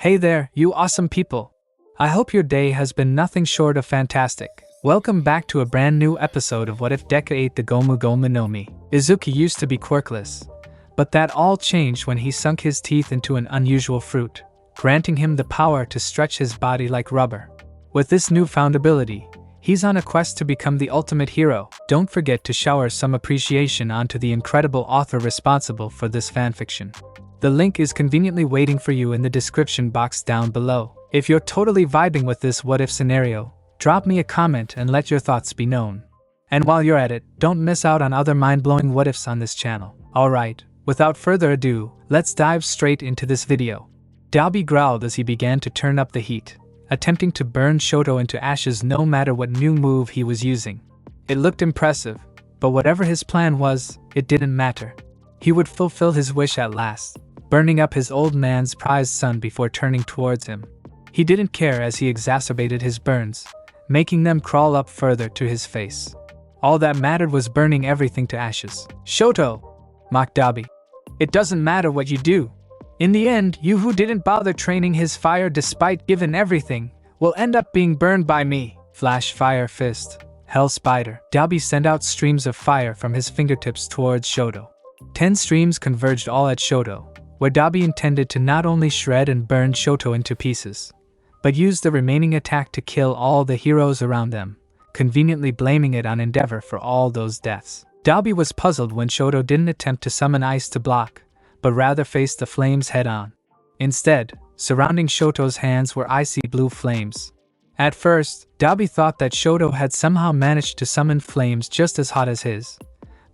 Hey there, you awesome people! I hope your day has been nothing short of fantastic. Welcome back to a brand new episode of What If Deku ate the Gomu Gomu no Mi. Izuku used to be quirkless, but that all changed when he sunk his teeth into an unusual fruit, granting him the power to stretch his body like rubber. With this newfound ability, he's on a quest to become the ultimate hero. Don't forget to shower some appreciation onto the incredible author responsible for this fanfiction. The link is conveniently waiting for you in the description box down below. If you're totally vibing with this what-if scenario, drop me a comment and let your thoughts be known. And while you're at it, don't miss out on other mind-blowing what-ifs on this channel. Alright, without further ado, let's dive straight into this video. Dabi growled as he began to turn up the heat, attempting to burn Shoto into ashes no matter what new move he was using. It looked impressive, but whatever his plan was, it didn't matter. He would fulfill his wish at last, burning up his old man's prized son before turning towards him. He didn't care as he exacerbated his burns, making them crawl up further to his face. All that mattered was burning everything to ashes. Shoto! Mocked Dabi. It doesn't matter what you do. In the end, you who didn't bother training his fire despite giving everything, will end up being burned by me. Flash fire fist. Hell spider. Dabi sent out streams of fire from his fingertips towards Shoto. 10 streams converged all at Shoto, where Dabi intended to not only shred and burn Shoto into pieces, but use the remaining attack to kill all the heroes around them, conveniently blaming it on Endeavor for all those deaths. Dabi was puzzled when Shoto didn't attempt to summon ice to block, but rather faced the flames head-on. Instead, surrounding Shoto's hands were icy blue flames. At first, Dabi thought that Shoto had somehow managed to summon flames just as hot as his,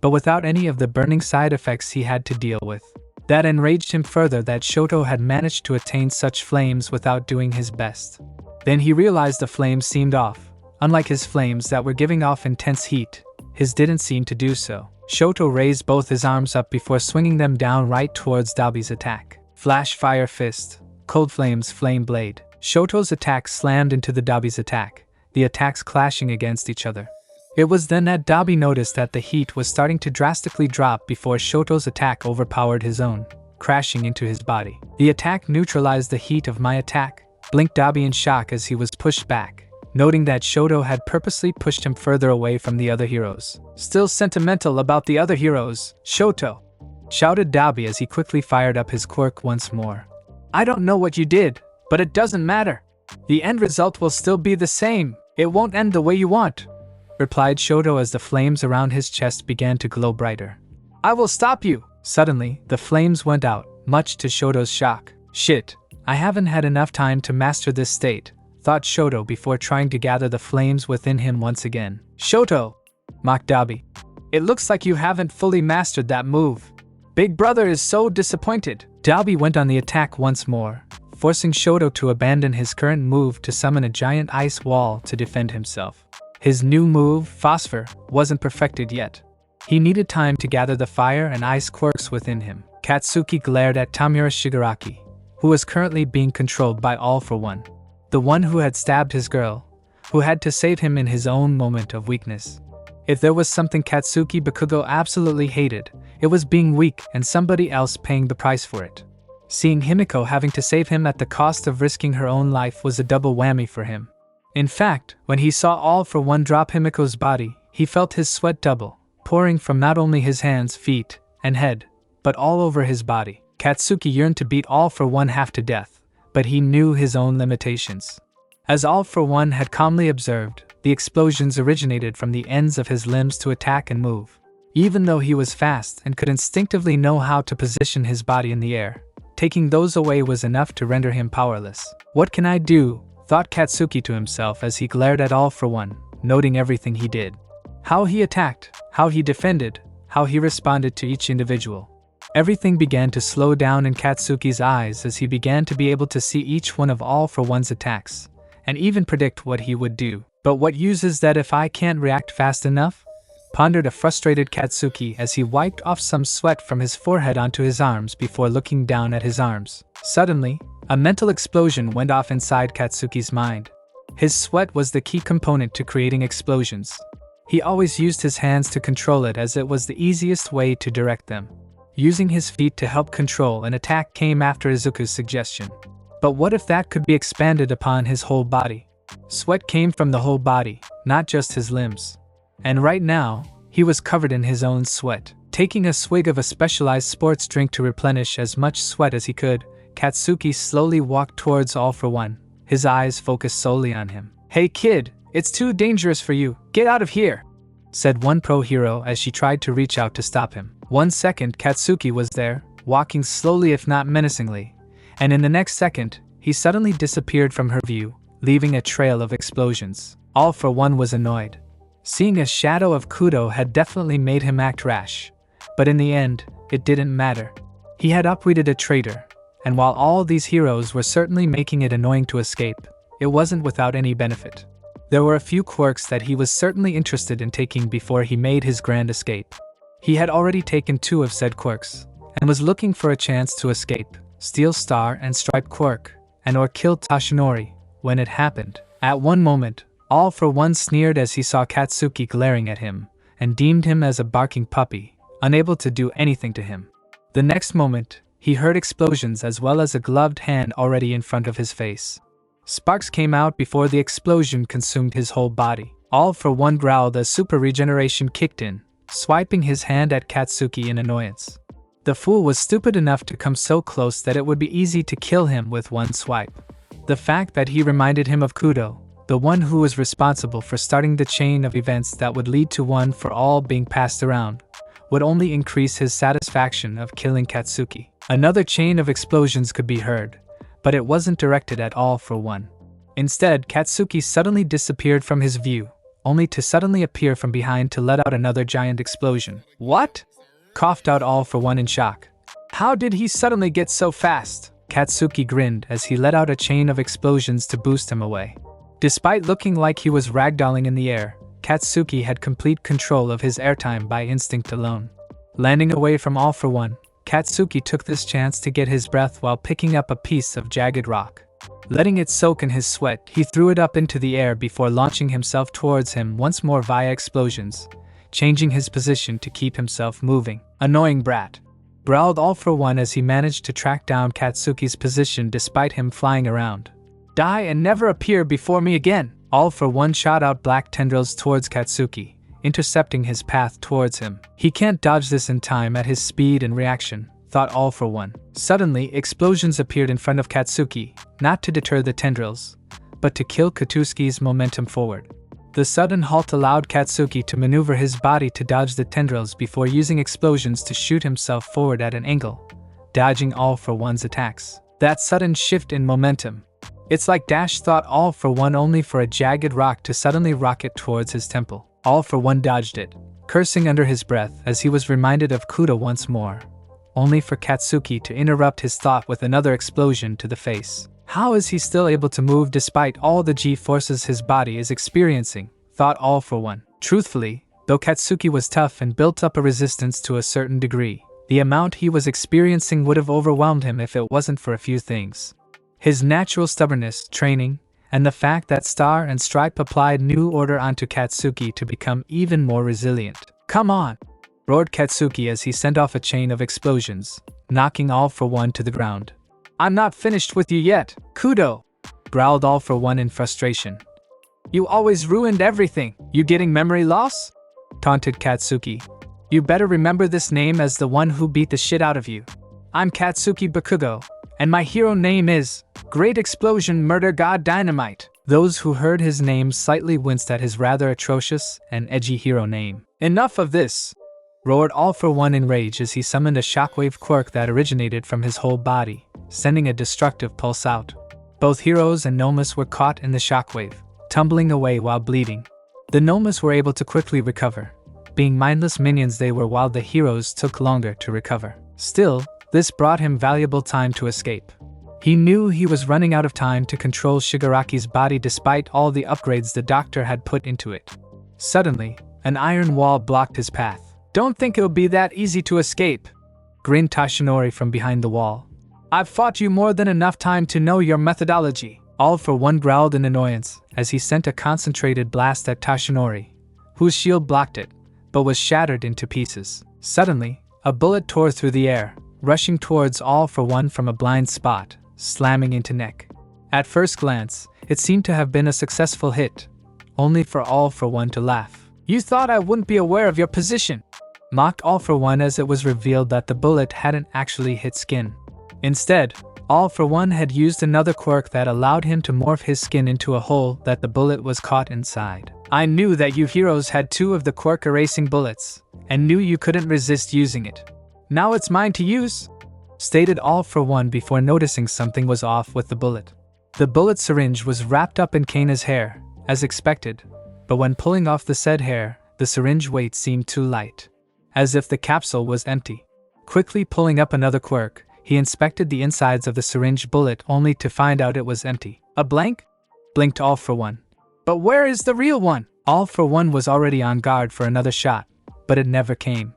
but without any of the burning side effects he had to deal with. That enraged him further that Shoto had managed to attain such flames without doing his best. Then he realized the flames seemed off. Unlike his flames that were giving off intense heat, his didn't seem to do so. Shoto raised both his arms up before swinging them down right towards Dabi's attack. Flash fire fist. Cold flames flame blade. Shoto's attack slammed into the Dabi's attack, the attacks clashing against each other. It was then that Dabi noticed that the heat was starting to drastically drop before Shoto's attack overpowered his own, crashing into his body. The attack neutralized the heat of my attack, blinked Dabi in shock as he was pushed back, noting that Shoto had purposely pushed him further away from the other heroes. Still sentimental about the other heroes, Shoto! Shouted Dabi as he quickly fired up his quirk once more. I don't know what you did, but it doesn't matter. The end result will still be the same. It won't end the way you want, replied Shoto as the flames around his chest began to glow brighter. I will stop you! Suddenly, the flames went out, much to Shoto's shock. Shit, I haven't had enough time to master this state, thought Shoto before trying to gather the flames within him once again. Shoto! Mocked Dabi. It looks like you haven't fully mastered that move. Big brother is so disappointed. Dabi went on the attack once more, forcing Shoto to abandon his current move to summon a giant ice wall to defend himself. His new move, Phosphor, wasn't perfected yet. He needed time to gather the fire and ice quirks within him. Katsuki glared at Tamura Shigaraki, who was currently being controlled by All for One, the one who had stabbed his girl, who had to save him in his own moment of weakness. If there was something Katsuki Bakugo absolutely hated, it was being weak and somebody else paying the price for it. Seeing Himiko having to save him at the cost of risking her own life was a double whammy for him. In fact, when he saw All for One drop Himiko's body, he felt his sweat double, pouring from not only his hands, feet, and head, but all over his body. Katsuki yearned to beat All for One half to death, but he knew his own limitations. As All for One had calmly observed, the explosions originated from the ends of his limbs to attack and move. Even though he was fast and could instinctively know how to position his body in the air, taking those away was enough to render him powerless. What can I do? Thought Katsuki to himself as he glared at All for One, noting everything he did. How he attacked, how he defended, how he responded to each individual. Everything began to slow down in Katsuki's eyes as he began to be able to see each one of All for One's attacks, and even predict what he would do. But what use is that if I can't react fast enough? Pondered a frustrated Katsuki as he wiped off some sweat from his forehead onto his arms before looking down at his arms. Suddenly, a mental explosion went off inside Katsuki's mind. His sweat was the key component to creating explosions. He always used his hands to control it as it was the easiest way to direct them. Using his feet to help control an attack came after Izuku's suggestion. But what if that could be expanded upon his whole body? Sweat came from the whole body, not just his limbs. And right now, he was covered in his own sweat. Taking a swig of a specialized sports drink to replenish as much sweat as he could, Katsuki slowly walked towards All for One, his eyes focused solely on him. "Hey kid, it's too dangerous for you, get out of here," said one pro hero as she tried to reach out to stop him. 1 second Katsuki was there, walking slowly if not menacingly, and in the next second, he suddenly disappeared from her view, leaving a trail of explosions. All for One was annoyed. Seeing a shadow of Kudo had definitely made him act rash, but in the end, it didn't matter. He had uprooted a traitor, and while all these heroes were certainly making it annoying to escape, it wasn't without any benefit. There were a few quirks that he was certainly interested in taking before he made his grand escape. He had already taken 2 of said quirks, and was looking for a chance to escape, steal Star and Stripe quirk, and or kill Tashinori, when it happened. At one moment, All for One sneered as he saw Katsuki glaring at him, and deemed him as a barking puppy, unable to do anything to him. The next moment, he heard explosions as well as a gloved hand already in front of his face. Sparks came out before the explosion consumed his whole body. All for One growled as super regeneration kicked in, swiping his hand at Katsuki in annoyance. The fool was stupid enough to come so close that it would be easy to kill him with one swipe. The fact that he reminded him of Kudo, the one who was responsible for starting the chain of events that would lead to One for All being passed around, would only increase his satisfaction of killing Katsuki. Another chain of explosions could be heard, but it wasn't directed at All for One. Instead, Katsuki suddenly disappeared from his view, only to suddenly appear from behind to let out another giant explosion. "What?" coughed out All for One in shock. "How did he suddenly get so fast?" Katsuki grinned as he let out a chain of explosions to boost him away. Despite looking like he was ragdolling in the air, Katsuki had complete control of his airtime by instinct alone. Landing away from All for One, Katsuki took this chance to get his breath while picking up a piece of jagged rock. Letting it soak in his sweat, he threw it up into the air before launching himself towards him once more via explosions, changing his position to keep himself moving. "Annoying brat," growled All for One as he managed to track down Katsuki's position despite him flying around. "Die and never appear before me again." All for One shot out black tendrils towards Katsuki, intercepting his path towards him. He can't dodge this in time at his speed and reaction, thought All for One. Suddenly, explosions appeared in front of Katsuki, not to deter the tendrils, but to kill Katsuki's momentum forward. The sudden halt allowed Katsuki to maneuver his body to dodge the tendrils before using explosions to shoot himself forward at an angle, dodging All for One's attacks. That sudden shift in momentum. It's like Dash thought All for One only for a jagged rock to suddenly rocket towards his temple. All for One dodged it, cursing under his breath as he was reminded of Kudo once more, only for Katsuki to interrupt his thought with another explosion to the face. How is he still able to move despite all the G-forces his body is experiencing, thought All for One. Truthfully, though Katsuki was tough and built up a resistance to a certain degree, the amount he was experiencing would have overwhelmed him if it wasn't for a few things. His natural stubbornness, training, and the fact that Star and Stripe applied new order onto Katsuki to become even more resilient. "Come on!" roared Katsuki as he sent off a chain of explosions, knocking All for One to the ground. "I'm not finished with you yet, Kudo!" growled All for One in frustration. "You always ruined everything. You getting memory loss?" taunted Katsuki. "You better remember this name as the one who beat the shit out of you. I'm Katsuki Bakugo, and my hero name is Great Explosion Murder God Dynamite." Those who heard his name slightly winced at his rather atrocious and edgy hero name. "Enough of this!" roared All for One in rage as he summoned a shockwave quirk that originated from his whole body, sending a destructive pulse out. Both heroes and Nomus were caught in the shockwave, tumbling away while bleeding. The Nomus were able to quickly recover, being mindless minions they were, while the heroes took longer to recover. Still, this brought him valuable time to escape. He knew he was running out of time to control Shigaraki's body despite all the upgrades the doctor had put into it. Suddenly, an iron wall blocked his path. "Don't think it'll be that easy to escape," grinned Tashinori from behind the wall. "I've fought you more than enough time to know your methodology." All for One growled in annoyance as he sent a concentrated blast at Tashinori, whose shield blocked it, but was shattered into pieces. Suddenly, a bullet tore through the air, rushing towards All for One from a blind spot, slamming into neck. At first glance, it seemed to have been a successful hit, only for All For One to laugh. "You thought I wouldn't be aware of your position," mocked All For One as it was revealed that the bullet hadn't actually hit skin. Instead, All For One had used another quirk that allowed him to morph his skin into a hole that the bullet was caught inside. "I knew that you heroes had 2 of the quirk erasing bullets, and knew you couldn't resist using it. Now it's mine to use," stated All For One before noticing something was off with the bullet. The bullet syringe was wrapped up in Kana's hair, as expected, but when pulling off the said hair, the syringe weight seemed too light, as if the capsule was empty. Quickly pulling up another quirk, he inspected the insides of the syringe bullet only to find out it was empty. "A blank?" blinked All For One. "But where is the real one?" All For One was already on guard for another shot, but it never came.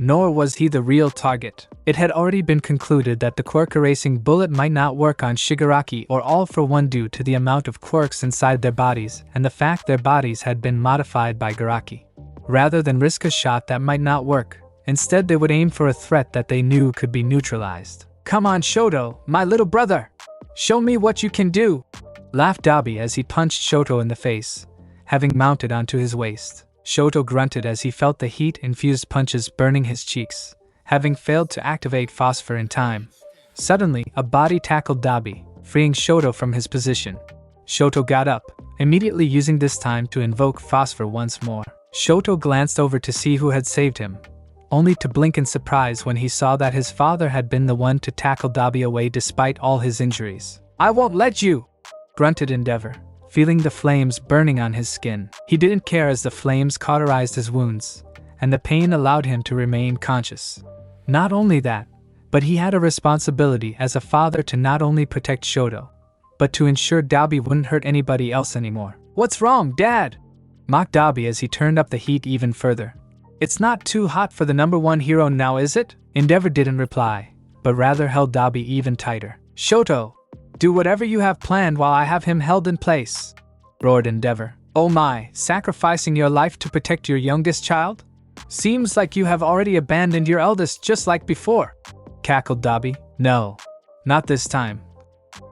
Nor was he the real target. It had already been concluded that the quirk erasing bullet might not work on Shigaraki or All For One due to the amount of quirks inside their bodies and the fact their bodies had been modified by Garaki. Rather than risk a shot that might not work, instead they would aim for a threat that they knew could be neutralized. "Come on, Shoto, my little brother! Show me what you can do!" laughed Dabi as he punched Shoto in the face, having mounted onto his waist. Shoto grunted as he felt the heat-infused punches burning his cheeks, having failed to activate Phosphor in time. Suddenly, a body tackled Dabi, freeing Shoto from his position. Shoto got up, immediately using this time to invoke Phosphor once more. Shoto glanced over to see who had saved him, only to blink in surprise when he saw that his father had been the one to tackle Dabi away despite all his injuries. "I won't let you!" grunted Endeavor, feeling the flames burning on his skin. He didn't care as the flames cauterized his wounds, and the pain allowed him to remain conscious. Not only that, but he had a responsibility as a father to not only protect Shoto, but to ensure Dabi wouldn't hurt anybody else anymore. "What's wrong, Dad?" mocked Dabi as he turned up the heat even further. "It's not too hot for the #1 hero now, is it?" Endeavor didn't reply, but rather held Dabi even tighter. "Shoto, do whatever you have planned while I have him held in place," roared Endeavor. "Oh my, sacrificing your life to protect your youngest child? Seems like you have already abandoned your eldest just like before," cackled Dabi. "No, not this time,"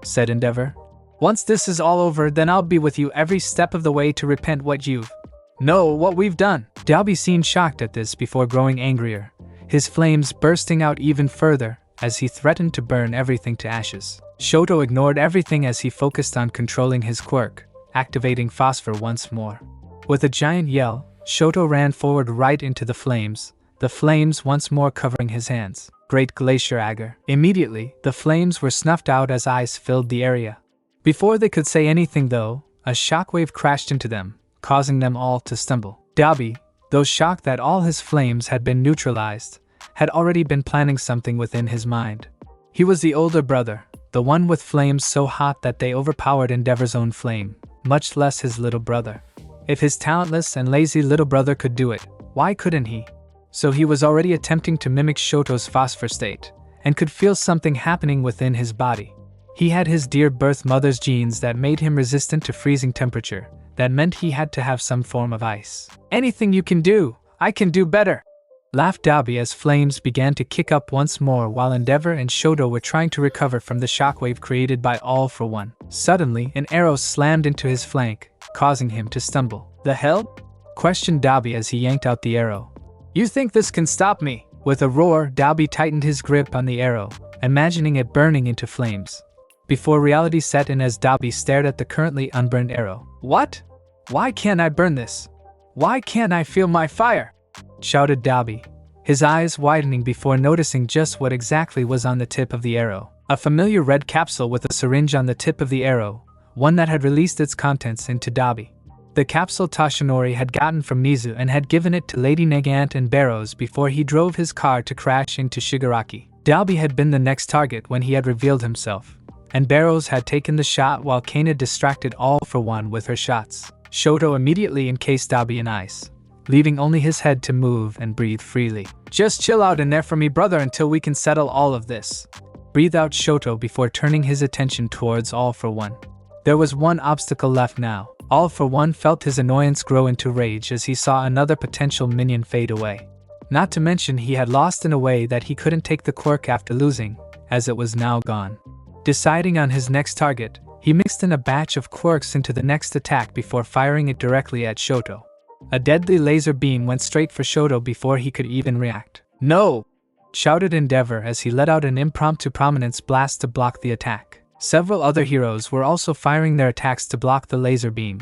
said Endeavor. "Once this is all over, then I'll be with you every step of the way to repent what we've done." Dabi seemed shocked at this before growing angrier, his flames bursting out even further as he threatened to burn everything to ashes. Shoto ignored everything as he focused on controlling his quirk, activating Phosphor once more. With a giant yell, Shoto ran forward right into the flames once more covering his hands. Great Glacier Agar. Immediately, the flames were snuffed out as ice filled the area. Before they could say anything though, a shockwave crashed into them, causing them all to stumble. Dabi, though shocked that all his flames had been neutralized, had already been planning something within his mind. He was the older brother, the one with flames so hot that they overpowered Endeavor's own flame, much less his little brother. If his talentless and lazy little brother could do it, why couldn't he? So he was already attempting to mimic Shoto's Phosphor state, and could feel something happening within his body. He had his dear birth mother's genes that made him resistant to freezing temperature. That meant he had to have some form of ice. "Anything you can do, I can do better," laughed Dabi as flames began to kick up once more while Endeavor and Shoto were trying to recover from the shockwave created by All For One. Suddenly, an arrow slammed into his flank, causing him to stumble. "The hell?" questioned Dabi as he yanked out the arrow. "You think this can stop me?" With a roar, Dabi tightened his grip on the arrow, imagining it burning into flames. Before reality set in as Dabi stared at the currently unburned arrow. "What? Why can't I burn this? Why can't I feel my fire?" shouted Dabi, his eyes widening before noticing just what exactly was on the tip of the arrow. A familiar red capsule with a syringe on the tip of the arrow, one that had released its contents into Dabi. The capsule Tashinori had gotten from Mizu and had given it to Lady Negant and Barrows before he drove his car to crash into Shigaraki. Dabi had been the next target when he had revealed himself, and Barrows had taken the shot while Kana distracted All For One with her shots. Shoto immediately encased Dabi in ice, leaving only his head to move and breathe freely. "Just chill out in there for me, brother, until we can settle all of this," breathed out Shoto before turning his attention towards All For One. There was one obstacle left now. All For One felt his annoyance grow into rage as he saw another potential minion fade away. Not to mention he had lost in a way that he couldn't take the quirk after losing, as it was now gone. Deciding on his next target, he mixed in a batch of quirks into the next attack before firing it directly at Shoto. A deadly laser beam went straight for Shoto before he could even react. "No!" shouted Endeavor as he let out an impromptu prominence blast to block the attack. Several other heroes were also firing their attacks to block the laser beam,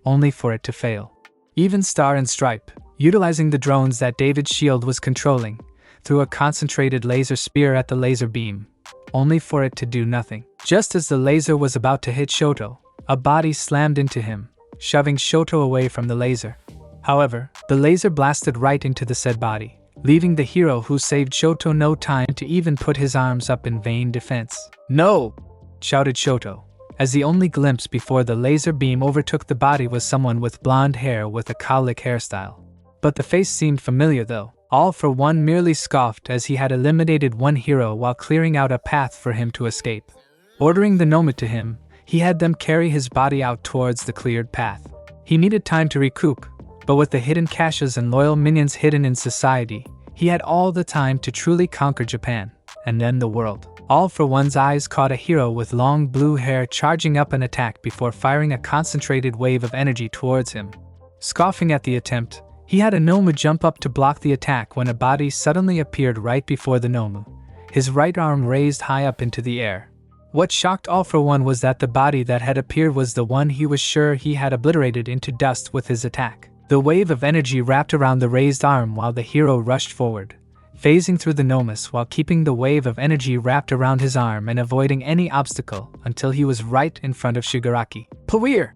only for it to fail. Even Star and Stripe, utilizing the drones that David's shield was controlling, threw a concentrated laser spear at the laser beam, only for it to do nothing. Just as the laser was about to hit Shoto, a body slammed into him, shoving Shoto away from the laser. However, the laser blasted right into the said body, leaving the hero who saved Shoto no time to even put his arms up in vain defense. "No!" shouted Shoto, as the only glimpse before the laser beam overtook the body was someone with blonde hair with a cowlick hairstyle. But the face seemed familiar though. All for One merely scoffed as he had eliminated one hero while clearing out a path for him to escape. Ordering the Nomad to him, he had them carry his body out towards the cleared path. He needed time to recoup, but with the hidden caches and loyal minions hidden in society, he had all the time to truly conquer Japan, and then the world. All for One's eyes caught a hero with long blue hair charging up an attack before firing a concentrated wave of energy towards him. Scoffing at the attempt, he had a Nomu jump up to block the attack when a body suddenly appeared right before the Nomu, his right arm raised high up into the air. What shocked All for One was that the body that had appeared was the one he was sure he had obliterated into dust with his attack. The wave of energy wrapped around the raised arm while the hero rushed forward, phasing through the Nomus while keeping the wave of energy wrapped around his arm and avoiding any obstacle until he was right in front of Shigaraki. "Pawir!"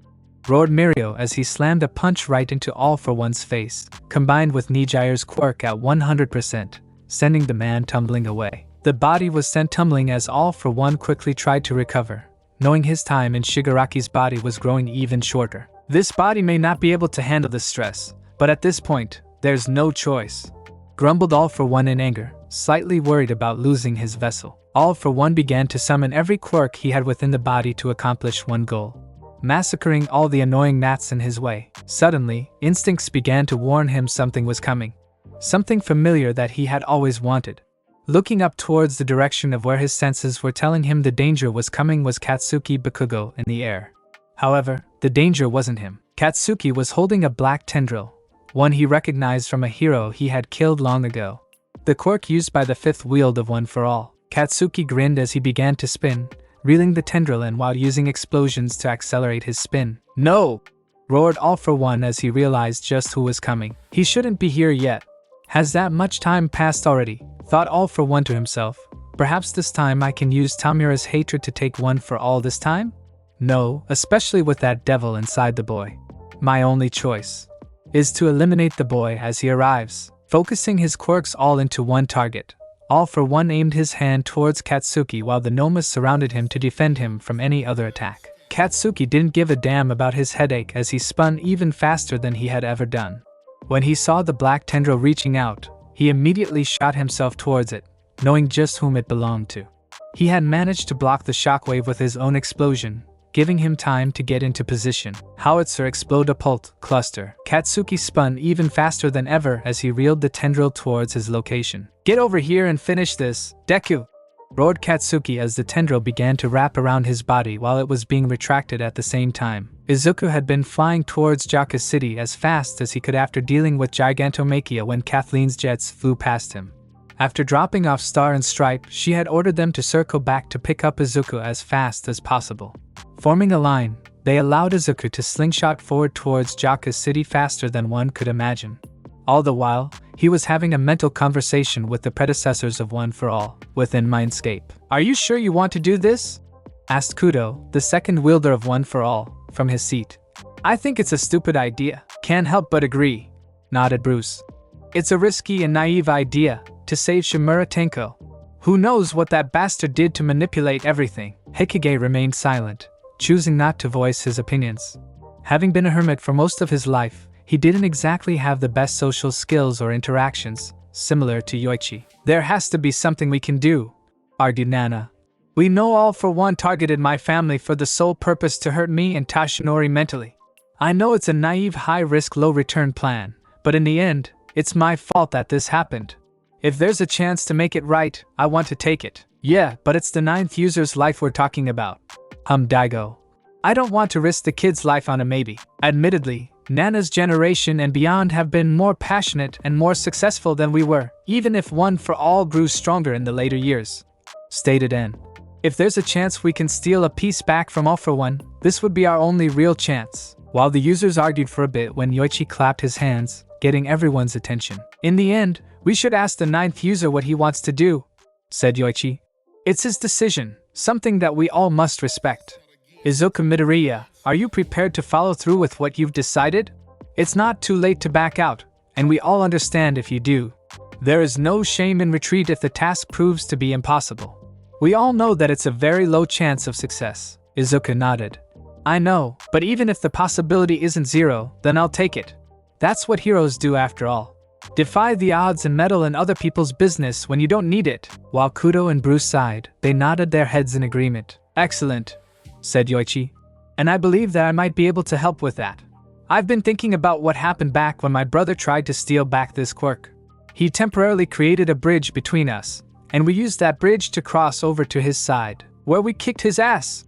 roared Mirio as he slammed a punch right into All for One's face, combined with Nijire's quirk at 100%, sending the man tumbling away. The body was sent tumbling as All for One quickly tried to recover, knowing his time in Shigaraki's body was growing even shorter. This body may not be able to handle the stress, but at this point, there's no choice, grumbled All for One in anger, slightly worried about losing his vessel. All for One began to summon every quirk he had within the body to accomplish one goal: massacring all the annoying gnats in his way. Suddenly, instincts began to warn him something was coming. Something familiar that he had always wanted. Looking up towards the direction of where his senses were telling him the danger was coming was Katsuki Bakugo in the air. However, the danger wasn't him. Katsuki was holding a black tendril, one he recognized from a hero he had killed long ago. The quirk used by the fifth wield of One for All. Katsuki grinned as he began to spin, reeling the tendril in while using explosions to accelerate his spin. "No!" roared All for One as he realized just who was coming. He shouldn't be here yet. Has that much time passed already? Thought All for One to himself. Perhaps this time I can use Tamura's hatred to take One for All this time? No, especially with that devil inside the boy. My only choice is to eliminate the boy as he arrives. Focusing his quirks all into one target, All for One aimed his hand towards Katsuki while the Nomas surrounded him to defend him from any other attack. Katsuki didn't give a damn about his headache as he spun even faster than he had ever done. When he saw the black tendril reaching out, he immediately shot himself towards it, knowing just whom it belonged to. He had managed to block the shockwave with his own explosion, giving him time to get into position. Howitzer explode-a-pult cluster. Katsuki spun even faster than ever as he reeled the tendril towards his location. "Get over here and finish this, Deku!" roared Katsuki as the tendril began to wrap around his body while it was being retracted at the same time. Izuku had been flying towards Jaka City as fast as he could after dealing with Gigantomachia when Kathleen's jets flew past him. After dropping off Star and Stripe, she had ordered them to circle back to pick up Izuku as fast as possible. Forming a line, they allowed Izuku to slingshot forward towards Jaka City faster than one could imagine. All the while, he was having a mental conversation with the predecessors of One for All, within Mindscape. "Are you sure you want to do this?" asked Kudo, the second wielder of One for All, from his seat. "I think it's a stupid idea." "Can't help but agree," nodded Bruce. "It's a risky and naive idea, to save Shimura Tenko. Who knows what that bastard did to manipulate everything?" Hikage remained silent, choosing not to voice his opinions. Having been a hermit for most of his life, he didn't exactly have the best social skills or interactions, similar to Yoichi. "There has to be something we can do," argued Nana. "We know All for One targeted my family for the sole purpose to hurt me and Tashinori mentally. I know it's a naive high-risk low-return plan, but in the end, it's my fault that this happened. If there's a chance to make it right, I want to take it." Yeah, but it's the 9th user's life we're talking about. Daigo. I don't want to risk the kid's life on a maybe. Admittedly, Nana's generation and beyond have been more passionate and more successful than we were, even if One for All grew stronger in the later years. Stated N. If there's a chance we can steal a piece back from All for One, this would be our only real chance. While the users argued for a bit when Yoichi clapped his hands, getting everyone's attention. In the end, we should ask the 9th user what he wants to do, said Yoichi. It's his decision, something that we all must respect. Izuku Midoriya, are you prepared to follow through with what you've decided? It's not too late to back out, and we all understand if you do. There is no shame in retreat if the task proves to be impossible. We all know that it's a very low chance of success. Izuku nodded. I know, but even if the possibility isn't zero, then I'll take it. That's what heroes do after all. Defy the odds and meddle in other people's business when you don't need it. While Kudo and Bruce sighed, they nodded their heads in agreement. Excellent, said Yoichi. And I believe that I might be able to help with that. I've been thinking about what happened back when my brother tried to steal back this quirk. He temporarily created a bridge between us, and we used that bridge to cross over to his side, where we kicked his ass,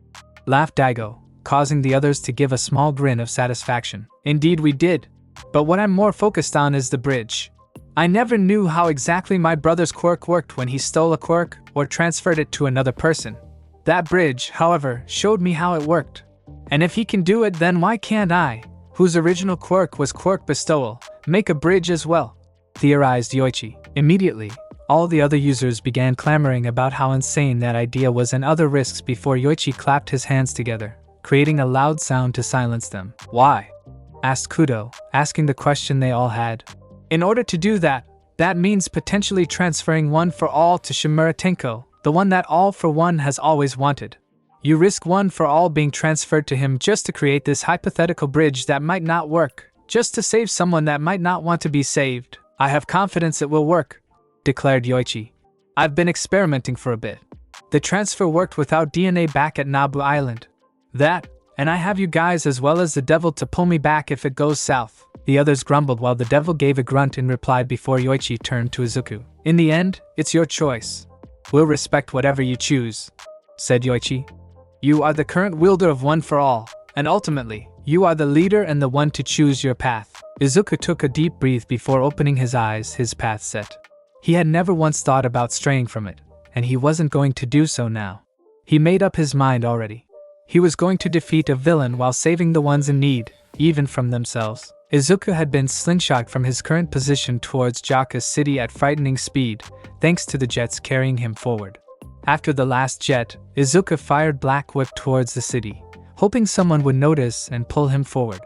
laughed Daigo, causing the others to give a small grin of satisfaction. Indeed we did, but what I'm more focused on is the bridge. I never knew how exactly my brother's quirk worked when he stole a quirk or transferred it to another person. That bridge, however, showed me how it worked. And if he can do it, then why can't I, whose original quirk was quirk bestowal, make a bridge as well? Theorized Yoichi. Immediately, all the other users began clamoring about how insane that idea was and other risks before Yoichi clapped his hands together, creating a loud sound to silence them. Why? Asked Kudo, asking the question they all had. In order to do that, that means potentially transferring One for All to Shimura Tenko, the one that All for One has always wanted. You risk One for All being transferred to him just to create this hypothetical bridge that might not work, just to save someone that might not want to be saved. I have confidence it will work, declared Yoichi. I've been experimenting for a bit. The transfer worked without DNA back at Nabu Island. That, and I have you guys as well as the devil to pull me back if it goes south. The others grumbled while the devil gave a grunt in reply before Yoichi turned to Izuku. In the end, it's your choice. We'll respect whatever you choose, said Yoichi. You are the current wielder of One for All, and ultimately, you are the leader and the one to choose your path. Izuku took a deep breath before opening his eyes, his path set. He had never once thought about straying from it, and he wasn't going to do so now. He made up his mind already. He was going to defeat a villain while saving the ones in need, even from themselves. Izuku had been slingshot from his current position towards Jaka's city at frightening speed, thanks to the jets carrying him forward. After the last jet, Izuku fired Black Whip towards the city, hoping someone would notice and pull him forward.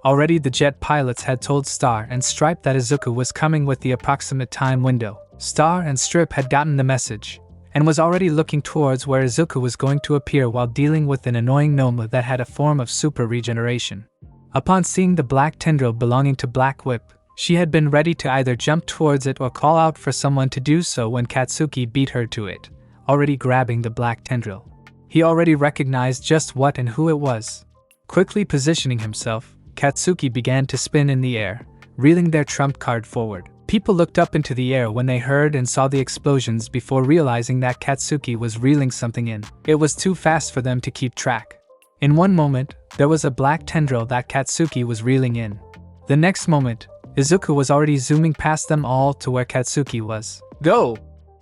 Already the jet pilots had told Star and Stripe that Izuku was coming with the approximate time window. Star and Strip had gotten the message, and was already looking towards where Izuku was going to appear while dealing with an annoying gnome that had a form of super regeneration. Upon seeing the black tendril belonging to Black Whip, she had been ready to either jump towards it or call out for someone to do so when Katsuki beat her to it, already grabbing the black tendril. He already recognized just what and who it was. Quickly positioning himself, Katsuki began to spin in the air, reeling their trump card forward. People looked up into the air when they heard and saw the explosions before realizing that Katsuki was reeling something in. It was too fast for them to keep track. In one moment, there was a black tendril that Katsuki was reeling in. The next moment, Izuku was already zooming past them all to where Katsuki was. Go!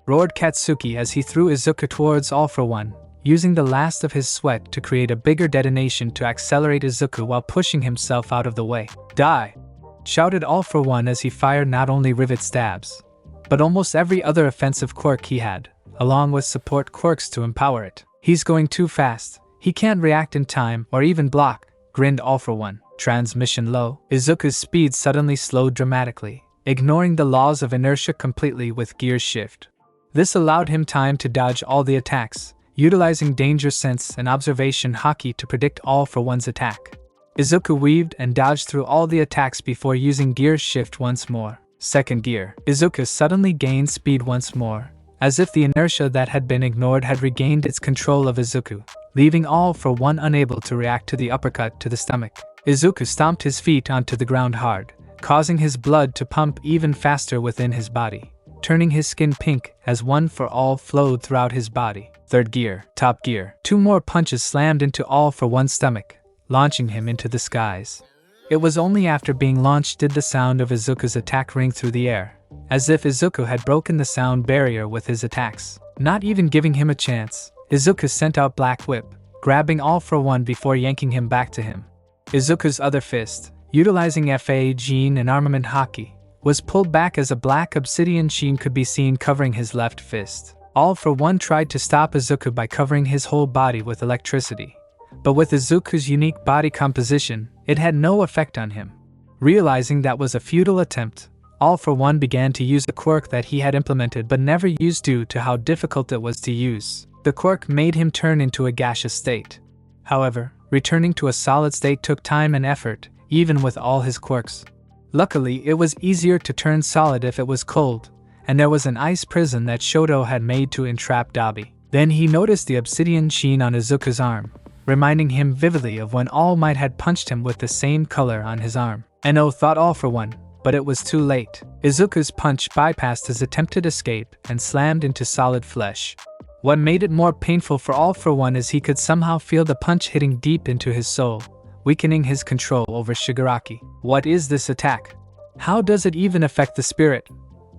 Roared Katsuki as he threw Izuku towards All for One, using the last of his sweat to create a bigger detonation to accelerate Izuku while pushing himself out of the way. Die! Shouted All for One as he fired not only rivet stabs, but almost every other offensive quirk he had, along with support quirks to empower it. He's going too fast. He can't react in time or even block, grinned All for One. Transmission low. Izuku's speed suddenly slowed dramatically, ignoring the laws of inertia completely with gear shift. This allowed him time to dodge all the attacks, utilizing danger sense and observation haki to predict All for One's attack. Izuku weaved and dodged through all the attacks before using gear shift once more. Second gear. Izuku suddenly gained speed once more, as if the inertia that had been ignored had regained its control of Izuku, leaving All for One unable to react to the uppercut to the stomach. Izuku stomped his feet onto the ground hard, causing his blood to pump even faster within his body. turning his skin pink as one for all flowed throughout his body. Third gear, top gear. 2 more punches slammed into All for One's stomach, launching him into the skies. It was only after being launched did the sound of Izuku's attack ring through the air, as if Izuku had broken the sound barrier with his attacks. Not even giving him a chance, Izuku sent out Black Whip, grabbing All for One before yanking him back to him. Izuku's other fist, utilizing azndrgn and armament haki, was pulled back as a black obsidian sheen could be seen covering his left fist. All for One tried to stop Izuku by covering his whole body with electricity, but with Izuku's unique body composition, it had no effect on him. Realizing that was a futile attempt, All for One began to use a quirk that he had implemented but never used due to how difficult it was to use. The quirk made him turn into a gaseous state. However, returning to a solid state took time and effort, even with all his quirks. Luckily, it was easier to turn solid if it was cold, and there was an ice prison that Shoto had made to entrap Dabi. Then he noticed the obsidian sheen on Izuku's arm, reminding him vividly of when All Might had punched him with the same color on his arm. No, thought All for One, but it was too late. Izuku's punch bypassed his attempted escape and slammed into solid flesh. What made it more painful for All for One is he could somehow feel the punch hitting deep into his soul, weakening his control over Shigaraki. What is this attack? How does it even affect the spirit?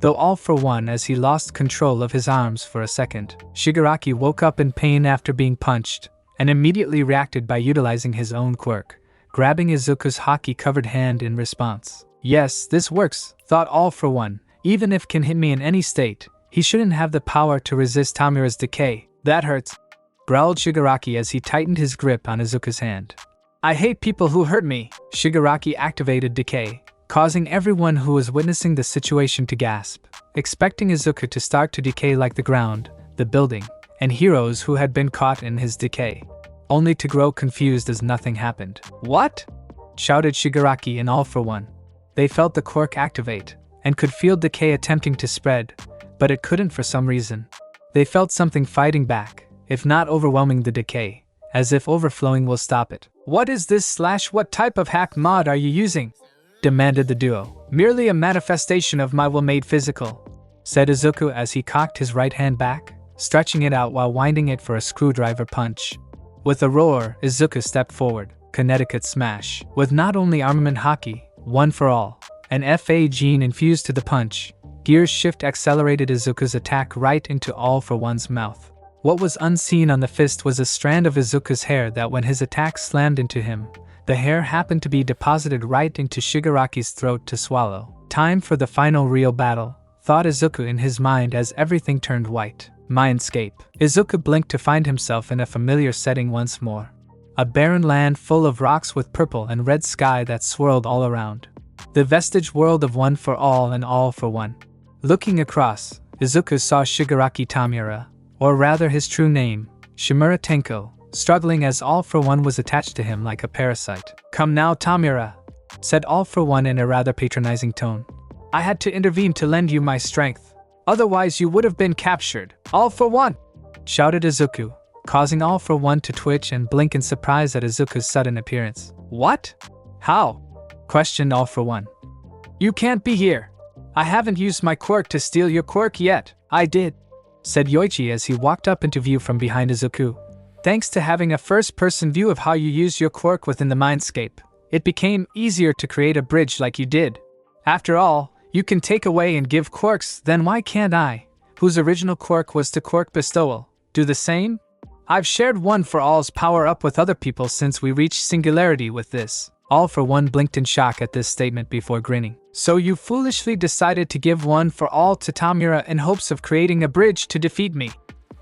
Though All for One, as he lost control of his arms for a second, Shigaraki woke up in pain after being punched, and immediately reacted by utilizing his own quirk, grabbing Izuku's haki-covered hand in response. Yes, this works, thought All for One. Even if can hit me in any state, he shouldn't have the power to resist Tamira's decay. That hurts, growled Shigaraki as he tightened his grip on Izuku's hand. I hate people who hurt me. Shigaraki activated decay, causing everyone who was witnessing the situation to gasp, expecting Izuku to start to decay like the ground, the building, and heroes who had been caught in his decay, only to grow confused as nothing happened. What? Shouted Shigaraki and All for One. They felt the quirk activate, and could feel decay attempting to spread, but it couldn't for some reason. They felt something fighting back, if not overwhelming the decay, as if overflowing will stop it. What is this / what type of hack mod are you using? Demanded the duo. Merely a manifestation of my will made physical, said Izuku as he cocked his right hand back, stretching it out while winding it for a screwdriver punch. With a roar, Izuku stepped forward, Connecticut smash, with not only armament haki, one for all, and azndrgn infused to the punch. Gear shift accelerated Izuku's attack right into All for One's mouth. What was unseen on the fist was a strand of Izuku's hair that when his attack slammed into him, the hair happened to be deposited right into Shigaraki's throat to swallow. Time for the final real battle, thought Izuku in his mind as everything turned white. Mindscape. Izuku blinked to find himself in a familiar setting once more. A barren land full of rocks with purple and red sky that swirled all around. The Vestige world of One for All and All for One. Looking across, Izuku saw Shigaraki Tamira, or rather his true name, Shimura Tenko, struggling as All for One was attached to him like a parasite. Come now, Tamira, said All for One in a rather patronizing tone. I had to intervene to lend you my strength. Otherwise you would have been captured. All for One! Shouted Izuku, causing All for One to twitch and blink in surprise at Izuku's sudden appearance. What? How? Questioned All for One. You can't be here. I haven't used my quirk to steal your quirk yet. I did, said Yoichi as he walked up into view from behind Izuku. Thanks to having a first-person view of how you use your quirk within the mindscape, it became easier to create a bridge like you did. After all, you can take away and give quirks, then why can't I, whose original quirk was to quirk bestowal, do the same? I've shared One for All's power up with other people since we reached singularity with this. All for One blinked in shock at this statement before grinning. So you foolishly decided to give One for All to Tamira in hopes of creating a bridge to defeat me?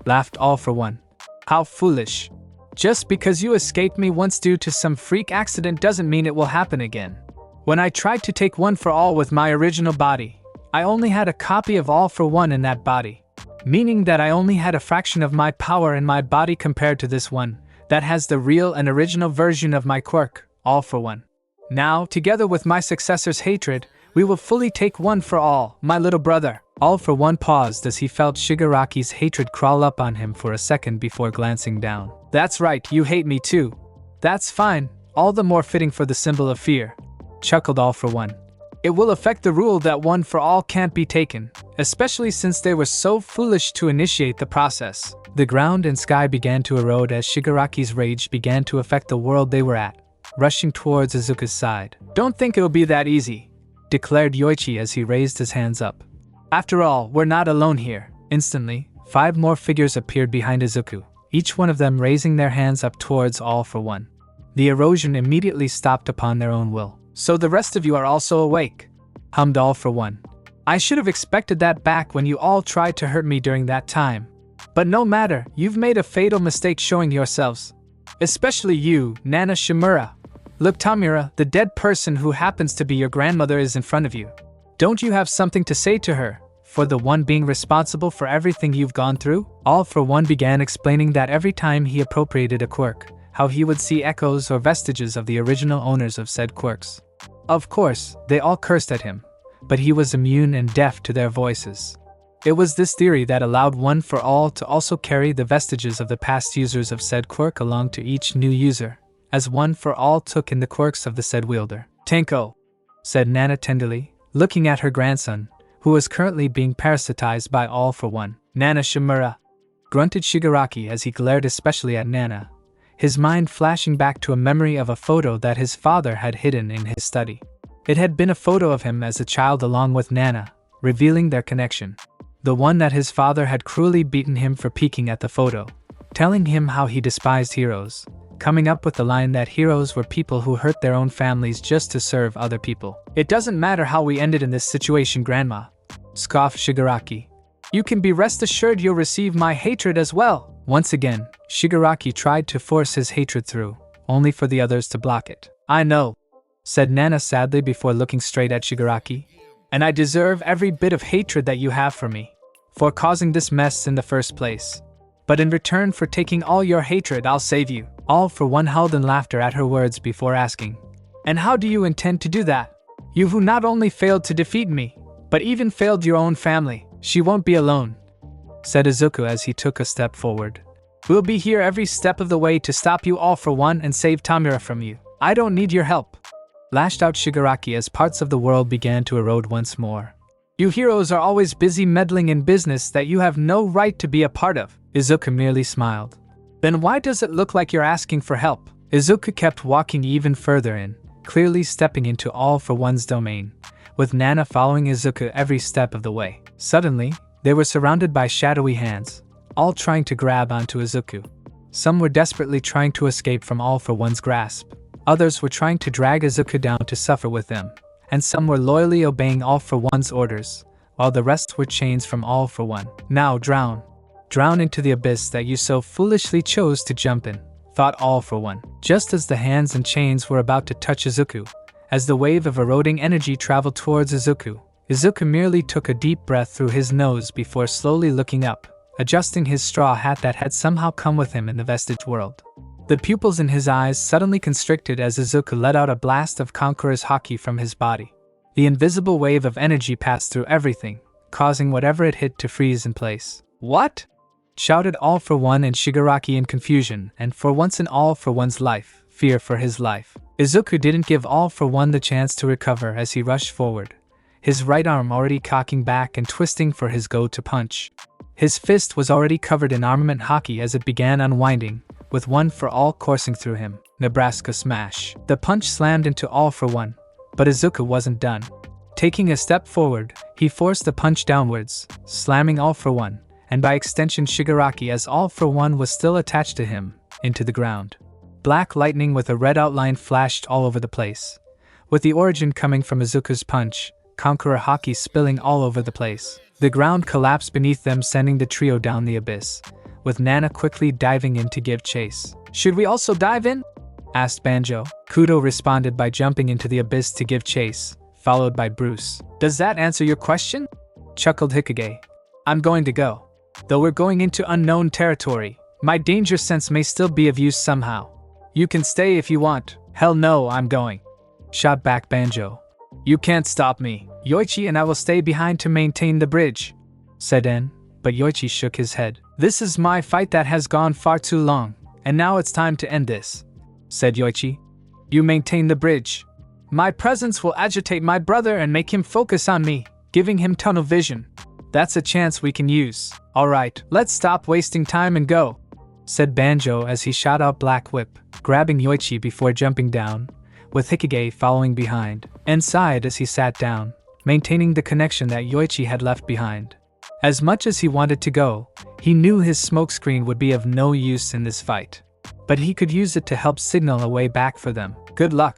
Laughed All for One. How foolish. Just because you escaped me once due to some freak accident doesn't mean it will happen again. When I tried to take One for All with my original body, I only had a copy of All for One in that body, meaning that I only had a fraction of my power in my body compared to this one, that has the real and original version of my quirk, All for One. Now, together with my successor's hatred, we will fully take One for All, my little brother. All for One paused as he felt Shigaraki's hatred crawl up on him for a second before glancing down. That's right, you hate me too. That's fine, all the more fitting for the symbol of fear, chuckled All for One. It will affect the rule that One for All can't be taken. especially since they were so foolish to initiate the process. The ground and sky began to erode as Shigaraki's rage began to affect the world they were at, rushing towards Izuku's side. "Don't think it'll be that easy," declared Yoichi as he raised his hands up. "After all, we're not alone here." Instantly, 5 more figures appeared behind Izuku, each one of them raising their hands up towards All for One. The erosion immediately stopped upon their own will. "So the rest of you are also awake," hummed All for One. "I should have expected that back when you all tried to hurt me during that time. But no matter, you've made a fatal mistake showing yourselves. Especially you, Nana Shimura. Look, Tamura, the dead person who happens to be your grandmother is in front of you. Don't you have something to say to her, for the one being responsible for everything you've gone through?" All for One began explaining that every time he appropriated a quirk, how he would see echoes or vestiges of the original owners of said quirks. Of course, they all cursed at him, but he was immune and deaf to their voices. It was this theory that allowed One for All to also carry the vestiges of the past users of said quirk along to each new user, as One for All took in the quirks of the said wielder. "Tenko," said Nana tenderly, looking at her grandson, who was currently being parasitized by All for One. "Nana Shimura," grunted Shigaraki as he glared especially at Nana, his mind flashing back to a memory of a photo that his father had hidden in his study. It had been a photo of him as a child along with Nana, revealing their connection. The one that his father had cruelly beaten him for peeking at the photo, telling him how he despised heroes, coming up with the line that heroes were people who hurt their own families just to serve other people. "It doesn't matter how we ended in this situation, Grandma," scoffed Shigaraki. "You can be rest assured you'll receive my hatred as well." Once again, Shigaraki tried to force his hatred through, only for the others to block it. "I know," said Nana sadly before looking straight at Shigaraki, "and I deserve every bit of hatred that you have for me, for causing this mess in the first place. But in return for taking all your hatred, I'll save you." All for One howled in laughter at her words before asking, "And how do you intend to do that? You who not only failed to defeat me, but even failed your own family." "She won't be alone," said Izuku as he took a step forward. "We'll be here every step of the way to stop you All for One and save Tamura from you. I don't need your help," lashed out Shigaraki as parts of the world began to erode once more. "You heroes are always busy meddling in business that you have no right to be a part of." Izuku merely smiled. "Then why does it look like you're asking for help?" Izuku kept walking even further in, clearly stepping into All for One's domain, with Nana following Izuku every step of the way. Suddenly, they were surrounded by shadowy hands, all trying to grab onto Izuku. Some were desperately trying to escape from All for One's grasp, others were trying to drag Izuku down to suffer with them, and some were loyally obeying All for One's orders, while the rest were chains from All for One. "Now drown. Drown into the abyss that you so foolishly chose to jump in," thought All for One. Just as the hands and chains were about to touch Izuku, as the wave of eroding energy traveled towards Izuku, Izuku merely took a deep breath through his nose before slowly looking up, adjusting his straw hat that had somehow come with him in the Vestige world. The pupils in his eyes suddenly constricted as Izuku let out a blast of Conqueror's haki from his body. The invisible wave of energy passed through everything, causing whatever it hit to freeze in place. "What?" shouted All for One and Shigaraki in confusion, and for once in All for One's life, fear for his life. Izuku didn't give All for One the chance to recover as he rushed forward, his right arm already cocking back and twisting for his go-to punch. His fist was already covered in armament haki as it began unwinding, with One for All coursing through him. Nebraska smash. The punch slammed into All for One, but Izuku wasn't done. Taking a step forward, he forced the punch downwards, slamming All for One, and by extension Shigaraki as All for One was still attached to him, into the ground. Black lightning with a red outline flashed all over the place, with the origin coming from Izuku's punch, Conqueror haki spilling all over the place. The ground collapsed beneath them, sending the trio down the abyss, with Nana quickly diving in to give chase. "Should we also dive in?" asked Banjo. Kudo responded by jumping into the abyss to give chase, followed by Bruce. "Does that answer your question?" chuckled Hikage. "I'm going to go. Though we're going into unknown territory, my danger sense may still be of use somehow. You can stay if you want." "Hell no, I'm going," shot back Banjo. "You can't stop me. Yoichi and I will stay behind to maintain the bridge," said En, but Yoichi shook his head. "This is my fight that has gone far too long, and now it's time to end this," said Yoichi. "You maintain the bridge. My presence will agitate my brother and make him focus on me, giving him tunnel vision," That's a chance we can use. Alright, let's stop wasting time and go, said Banjo as he shot out Black Whip, grabbing Yoichi before jumping down, with Hikage following behind, and sighed as he sat down, maintaining the connection that Yoichi had left behind. As much as he wanted to go, he knew his smokescreen would be of no use in this fight. But he could use it to help signal a way back for them. Good luck,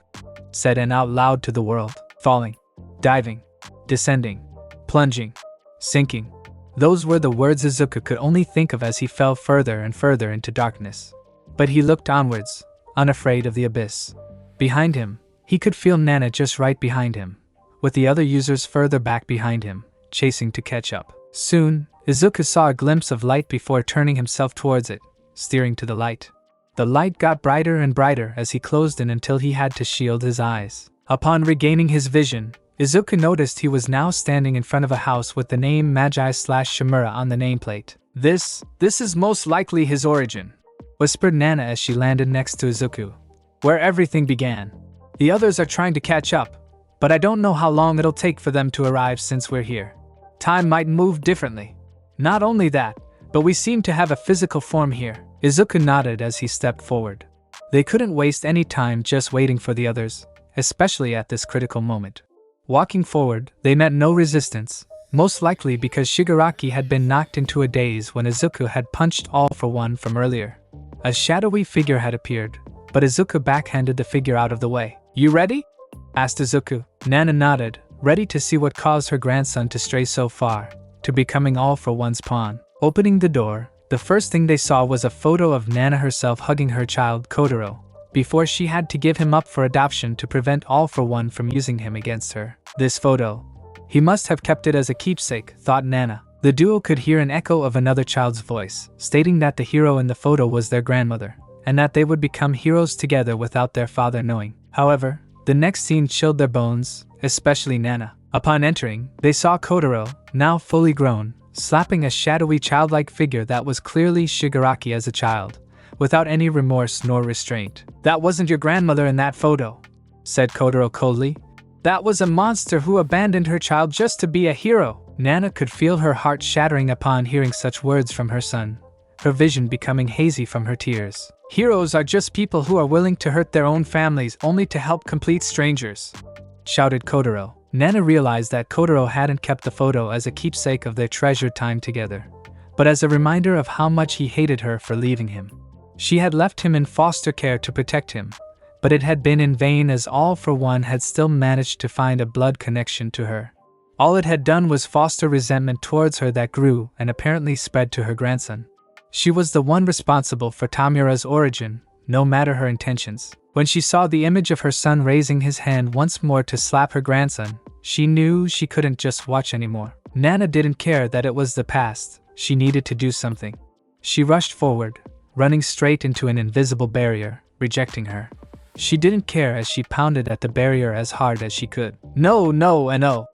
said N out loud to the world. Falling, diving, descending, plunging, sinking. Those were the words Izuku could only think of as he fell further and further into darkness. But he looked onwards, unafraid of the abyss. Behind him, he could feel Nana just right behind him, with the other users further back behind him, chasing to catch up. Soon, Izuku saw a glimpse of light before turning himself towards it, steering to the light. The light got brighter and brighter as he closed in until he had to shield his eyes. Upon regaining his vision, Izuku noticed he was now standing in front of a house with the name Magi/Shimura on the nameplate. This is most likely his origin, whispered Nana as she landed next to Izuku. Where everything began. The others are trying to catch up, but I don't know how long it'll take for them to arrive since we're here. Time might move differently. Not only that, but we seem to have a physical form here. Izuku nodded as he stepped forward. They couldn't waste any time just waiting for the others, especially at this critical moment. Walking forward, they met no resistance, most likely because Shigaraki had been knocked into a daze when Izuku had punched All for One from earlier. A shadowy figure had appeared, but Izuku backhanded the figure out of the way. You ready? Asked Izuku. Nana nodded, ready to see what caused her grandson to stray so far, to becoming All for One's pawn. Opening the door, the first thing they saw was a photo of Nana herself hugging her child Kotaro, before she had to give him up for adoption to prevent All for One from using him against her. This photo. He must have kept it as a keepsake, thought Nana. The duo could hear an echo of another child's voice, stating that the hero in the photo was their grandmother, and that they would become heroes together without their father knowing. However, the next scene chilled their bones, especially Nana. Upon entering, they saw Kotaro, now fully grown, slapping a shadowy childlike figure that was clearly Shigaraki as a child, without any remorse nor restraint. That wasn't your grandmother in that photo, said Kotaro coldly. That was a monster who abandoned her child just to be a hero. Nana could feel her heart shattering upon hearing such words from her son, her vision becoming hazy from her tears. Heroes are just people who are willing to hurt their own families only to help complete strangers, shouted Kotaro. Nana realized that Kotaro hadn't kept the photo as a keepsake of their treasured time together, but as a reminder of how much he hated her for leaving him. She had left him in foster care to protect him, but it had been in vain as All for One had still managed to find a blood connection to her. All it had done was foster resentment towards her that grew and apparently spread to her grandson. She was the one responsible for Tamura's origin, no matter her intentions. When she saw the image of her son raising his hand once more to slap her grandson, she knew she couldn't just watch anymore. Nana didn't care that it was the past, she needed to do something. She rushed forward, running straight into an invisible barrier, rejecting her. She didn't care as she pounded at the barrier as hard as she could. No, no, and no,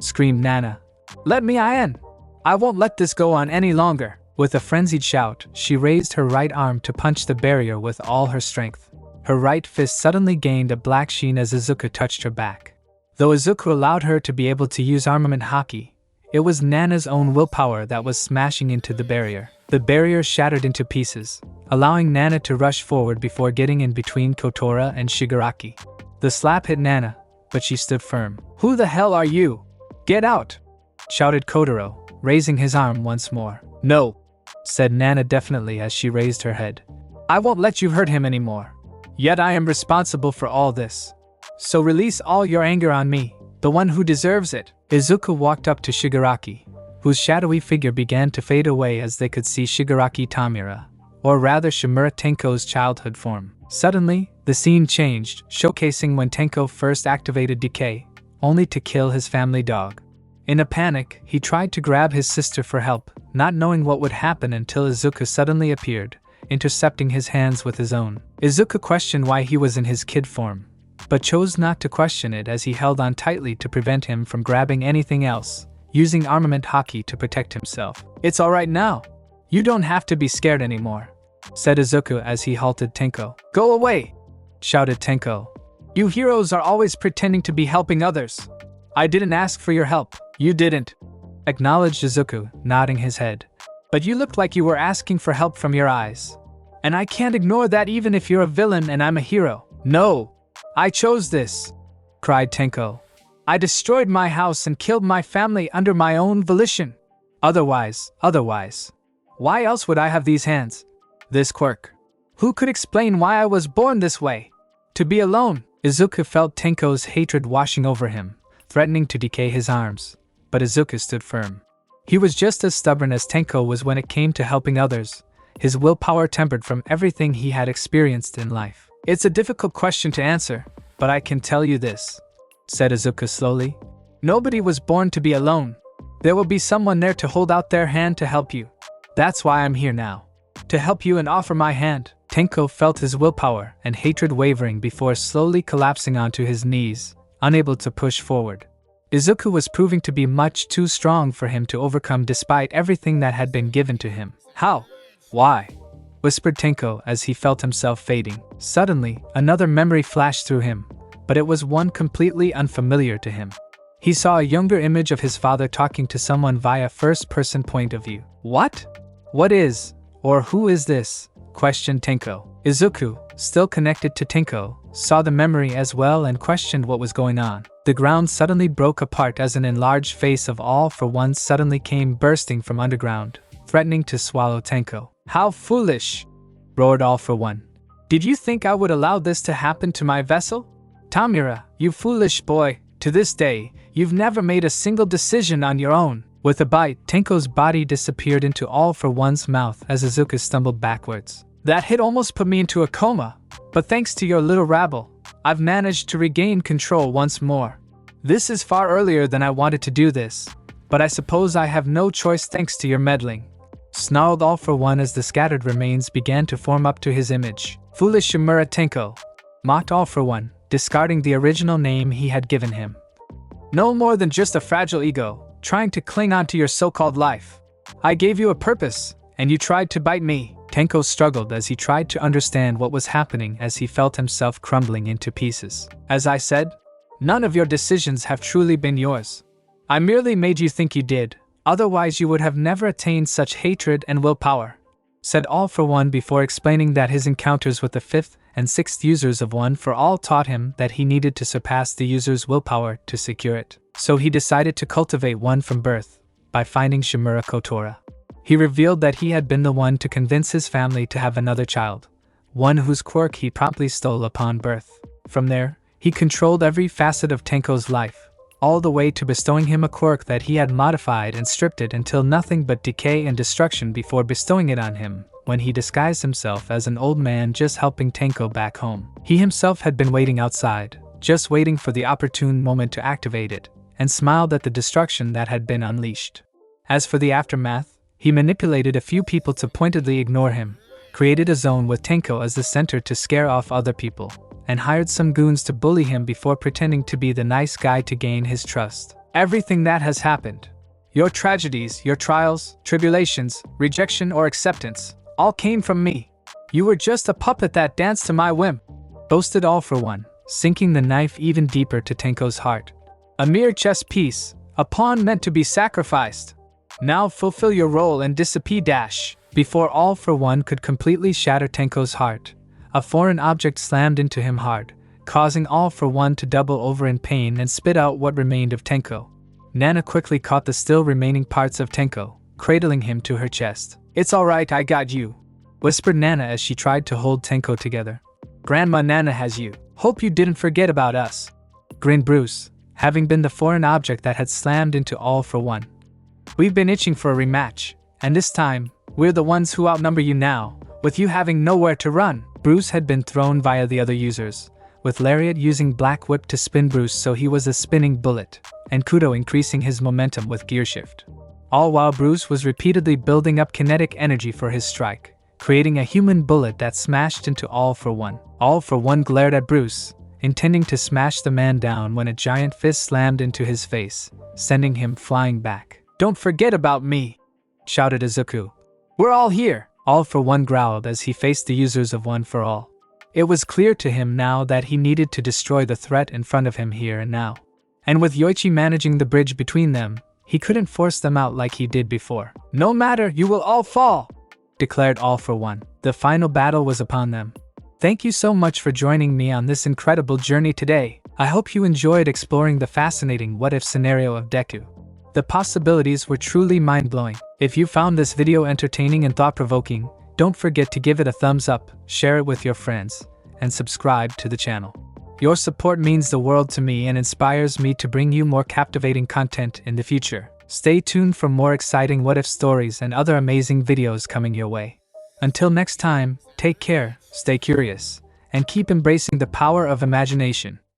screamed Nana. Let me in! I won't let this go on any longer. With a frenzied shout, she raised her right arm to punch the barrier with all her strength. Her right fist suddenly gained a black sheen as Izuku touched her back. Though Izuku allowed her to be able to use armament haki, it was Nana's own willpower that was smashing into the barrier. The barrier shattered into pieces, allowing Nana to rush forward before getting in between Kotora and Shigaraki. The slap hit Nana, but she stood firm. Who the hell are you? Get out! Shouted Kotaro, raising his arm once more. No, said Nana definitely as she raised her head. I won't let you hurt him anymore. Yet I am responsible for all this. So release all your anger on me, the one who deserves it. Izuku walked up to Shigaraki, whose shadowy figure began to fade away as they could see Shigaraki Tamura, or rather Shimura Tenko's childhood form. Suddenly, the scene changed, showcasing when Tenko first activated Decay, only to kill his family dog. In a panic, he tried to grab his sister for help, not knowing what would happen until Izuku suddenly appeared, intercepting his hands with his own. Izuku questioned why he was in his kid form, but chose not to question it as he held on tightly to prevent him from grabbing anything else, using armament haki to protect himself. It's alright now. You don't have to be scared anymore, said Izuku as he halted Tenko. Go away, shouted Tenko. You heroes are always pretending to be helping others. I didn't ask for your help. You didn't. acknowledged Izuku, nodding his head. But you looked like you were asking for help from your eyes. And I can't ignore that even if you're a villain and I'm a hero. No! I chose this! Cried Tenko. I destroyed my house and killed my family under my own volition. Otherwise. Why else would I have these hands? This quirk. Who could explain why I was born this way? To be alone. Izuku felt Tenko's hatred washing over him, threatening to decay his arms. But Izuku stood firm. He was just as stubborn as Tenko was when it came to helping others, his willpower tempered from everything he had experienced in life. It's a difficult question to answer, but I can tell you this, said Izuku slowly. Nobody was born to be alone. There will be someone there to hold out their hand to help you. That's why I'm here now. To help you and offer my hand. Tenko felt his willpower and hatred wavering before slowly collapsing onto his knees, unable to push forward. Izuku was proving to be much too strong for him to overcome despite everything that had been given to him. How? Why? Whispered Tenko as he felt himself fading. Suddenly, another memory flashed through him, but it was one completely unfamiliar to him. He saw a younger image of his father talking to someone via first-person point of view. What? What is, or who is this? Questioned Tenko. Izuku, still connected to Tenko, saw the memory as well and questioned what was going on. The ground suddenly broke apart as an enlarged face of All For One suddenly came bursting from underground, threatening to swallow Tenko. How foolish! Roared All For One. Did you think I would allow this to happen to my vessel? Tamura, you foolish boy, to this day, you've never made a single decision on your own. With a bite, Tenko's body disappeared into All For One's mouth as Izuku stumbled backwards. That hit almost put me into a coma, but thanks to your little rabble, I've managed to regain control once more. This is far earlier than I wanted to do this, but I suppose I have no choice thanks to your meddling. Snarled All For One as the scattered remains began to form up to his image. Foolish Shimura Tenko, mocked All For One, discarding the original name he had given him. No more than just a fragile ego, trying to cling on to your so-called life. I gave you a purpose, and you tried to bite me. Tenko struggled as he tried to understand what was happening as he felt himself crumbling into pieces. As I said, none of your decisions have truly been yours. I merely made you think you did, otherwise you would have never attained such hatred and willpower, said All For One before explaining that his encounters with the 5th and 6th users of One For All taught him that he needed to surpass the user's willpower to secure it. So he decided to cultivate one from birth, by finding Shimura Kotora. He revealed that he had been the one to convince his family to have another child, one whose quirk he promptly stole upon birth. From there, he controlled every facet of Tenko's life, all the way to bestowing him a quirk that he had modified and stripped it until nothing but decay and destruction before bestowing it on him, when he disguised himself as an old man just helping Tenko back home. He himself had been waiting outside, just waiting for the opportune moment to activate it, and smiled at the destruction that had been unleashed. As for the aftermath, he manipulated a few people to pointedly ignore him, created a zone with Tenko as the center to scare off other people, and hired some goons to bully him before pretending to be the nice guy to gain his trust. Everything that has happened, your tragedies, your trials, tribulations, rejection or acceptance, all came from me. You were just a puppet that danced to my whim, boasted All For One, sinking the knife even deeper to Tenko's heart. A mere chess piece, a pawn meant to be sacrificed. Now fulfill your role and disappear. Before All For One could completely shatter Tenko's heart, a foreign object slammed into him hard, causing All For One to double over in pain and spit out what remained of Tenko. Nana quickly caught the still remaining parts of Tenko, cradling him to her chest. It's alright, I got you, whispered Nana as she tried to hold Tenko together. Grandma Nana has you. Hope you didn't forget about us, grinned Bruce, having been the foreign object that had slammed into All For One. We've been itching for a rematch, and this time, we're the ones who outnumber you now, with you having nowhere to run. Bruce had been thrown via the other users, with Lariat using Black Whip to spin Bruce so he was a spinning bullet, and Kudo increasing his momentum with gear shift. All while Bruce was repeatedly building up kinetic energy for his strike, creating a human bullet that smashed into All For One. All For One glared at Bruce, intending to smash the man down when a giant fist slammed into his face, sending him flying back. Don't forget about me, shouted Izuku. We're all here, All For One growled as he faced the users of One For All. It was clear to him now that he needed to destroy the threat in front of him here and now. And with Yoichi managing the bridge between them, He couldn't force them out like he did before. "No matter, you will all fall!" declared All for One. The final battle was upon them. Thank you so much for joining me on this incredible journey today. I hope you enjoyed exploring the fascinating what-if scenario of Deku. The possibilities were truly mind-blowing. If you found this video entertaining and thought-provoking, don't forget to give it a thumbs up, share it with your friends, and subscribe to the channel. Your support means the world to me and inspires me to bring you more captivating content in the future. Stay tuned for more exciting what-if stories and other amazing videos coming your way. Until next time, take care, stay curious, and keep embracing the power of imagination.